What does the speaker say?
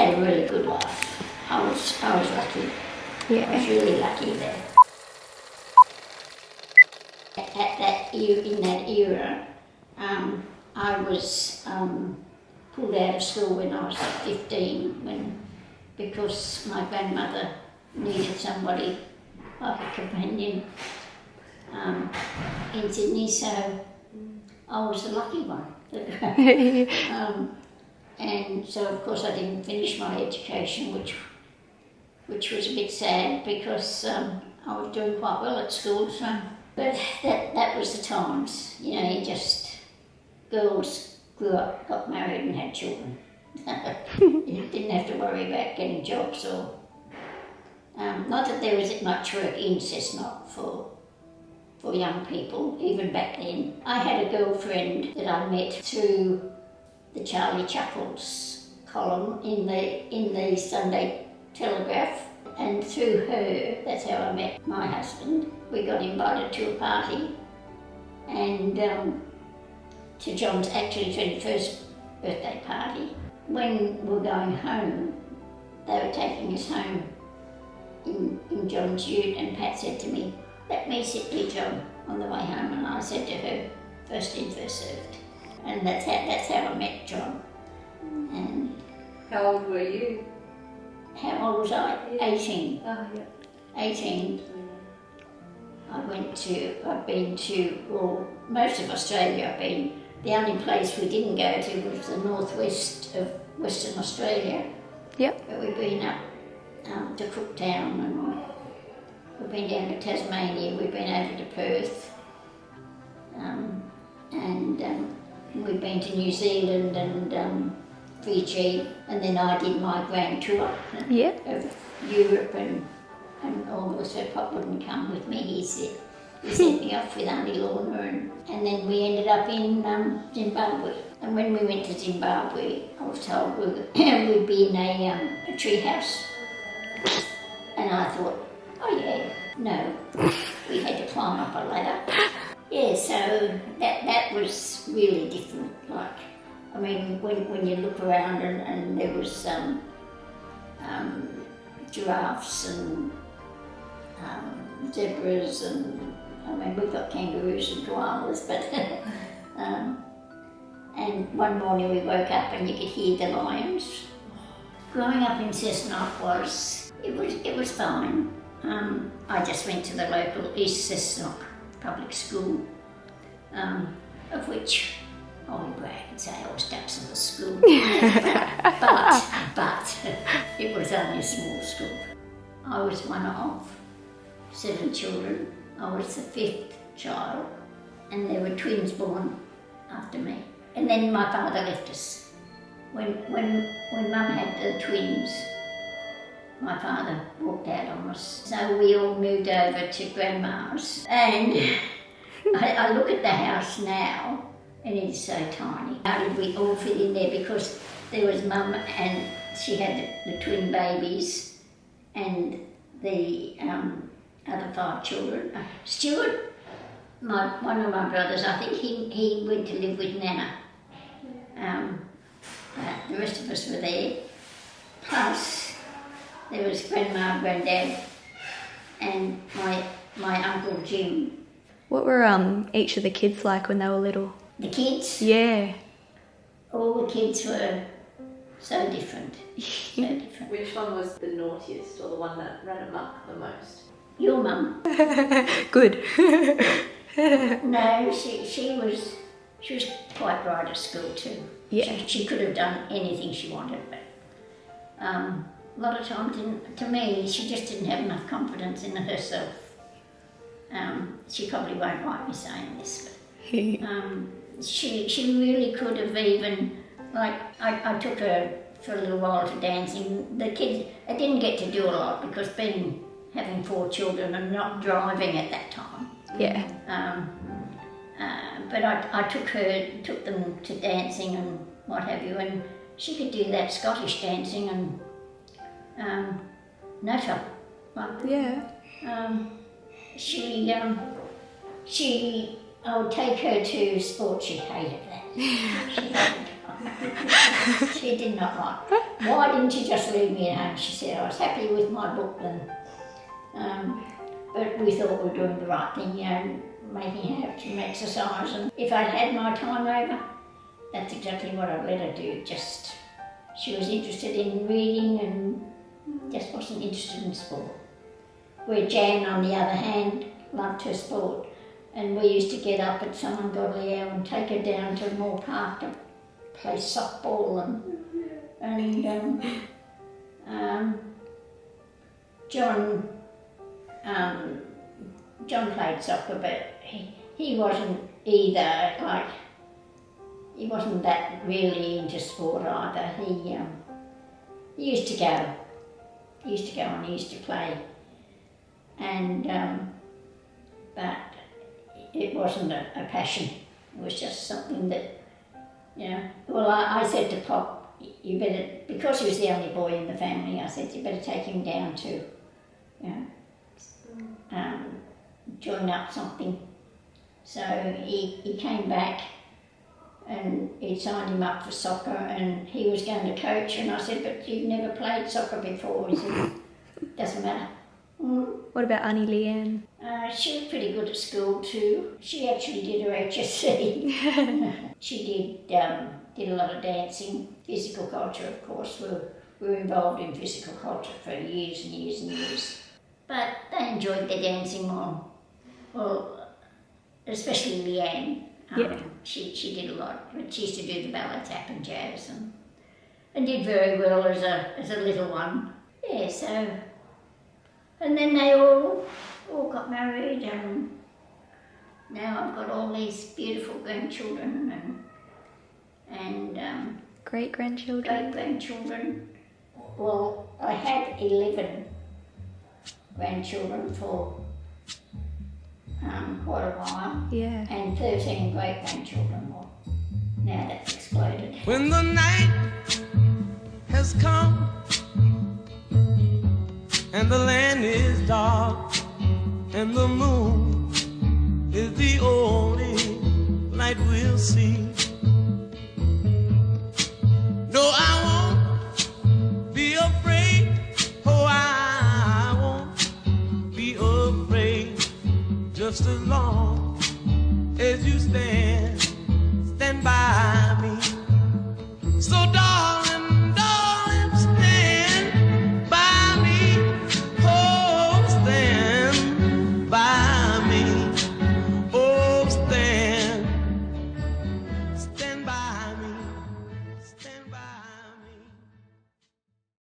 had a really good life. I was lucky. Yeah. I was really lucky there. In that era, I was pulled out of school when I was 15 because my grandmother needed somebody like a companion in Sydney, so I was the lucky one. And so of course I didn't finish my education, which was a bit sad because I was doing quite well at school. So, but that was the times, you know. Girls grew up, got married, and had children. You didn't have to worry about getting jobs or. Not that there was much work in Cessnock for young people, even back then. I had a girlfriend that I met through the Charlie Chuckles column in the Sunday Telegraph, and through her, that's how I met my husband. We got invited to a party, and to John's actually 21st birthday party. When we were going home, they were taking us home in John's ute, and Pat said to me, "Let me sit here, John," on the way home, and I said to her, "First in, first served." And that's how I met John. And how old were you? How old was I? 18. Oh, yeah. 18. I've been to, well, most of Australia I've been. The only place we didn't go to was the northwest of Western Australia. Yep. But we've been up to Cooktown, and we've been down to Tasmania, we've been over to Perth, and we've been to New Zealand and Fiji, and then I did my grand tour of Europe, and also Pop wouldn't come with me. He sent me off with Auntie Lorna, and then we ended up in Zimbabwe. And when we went to Zimbabwe, I was told we'd be in a tree house. And I thought, oh yeah, no, we had to climb up a ladder. Yeah, so that was really different. Like, I mean, when you look around and there was giraffes and zebras, and I mean, we've got kangaroos and koalas, but and one morning we woke up and you could hear the lions. Growing up in Cessnock was fine. I just went to the local East Cessnock public school, of which I would brag and say I was ducks in the school. but it was only a small school. I was one of 7 children. I was the 5th child, and there were twins born after me. And then my father left us. When Mum had the twins, my father walked out on us. So we all moved over to Grandma's, and I look at the house now, and it is so tiny. How did we all fit in there? Because there was Mum, and she had the twin babies, and the other 5 children. Stuart, one of my brothers, I think he went to live with Nana. The rest of us were there. Plus, there was Grandma, Granddad, and my Uncle Jim. What were each of the kids like when they were little? The kids? Yeah. All the kids were so different. So different. Which one was the naughtiest, or the one that ran amok the most? Your mum. Good. No, she was quite bright at school too. Yeah. She could have done anything she wanted, but a lot of times, to me, she just didn't have enough confidence in herself. She probably won't like me saying this, but she really could have even, like, I took her for a little while to dancing. The kids, I didn't get to do a lot because having 4 children and not driving at that time. Yeah. But I took them to dancing and what have you, and she could do that Scottish dancing and no trouble. Yeah. I would take her to sport. She hated that. She hated She did not like. Why didn't you just leave me at home? She said, I was happy with my book then. But we thought we were doing the right thing, you know, making her have some exercise. And if I'd had my time over, that's exactly what I'd let her do. Just, she was interested in reading and just wasn't interested in sport. Where Jan, on the other hand, loved her sport. And we used to get up at some ungodly hour and take her down to Moore Park to play softball John played soccer, but he wasn't either, like, he wasn't that really into sport either. He used to go. He used to go and he used to play. And, but it wasn't a passion. It was just something that, you know, well, I said to Pop, you better, because he was the only boy in the family, I said, you better take him down to, you know, join up something. So he came back and he signed him up for soccer and he was going to coach, and I said, but you've never played soccer before. He said, doesn't matter. What about Auntie Leanne? She was pretty good at school too. She actually did her HSC. She did a lot of dancing, physical culture, of course. We were involved in physical culture for years and years and years. But they enjoyed their dancing more. Well, especially Leanne. Yeah. She did a lot. But she used to do the ballet tap and jazz and did very well as a little one. Yeah, so. And then they all got married, and now I've got all these beautiful grandchildren and great-grandchildren. Great-grandchildren. Well, I had 11 grandchildren for quite a while. Yeah. And 13 great-grandchildren. Well, now that's exploded. When the night has come and the land is dark and the moon is the only light we'll see. No, I won't be afraid. Oh, I won't be afraid. Just as long as you stand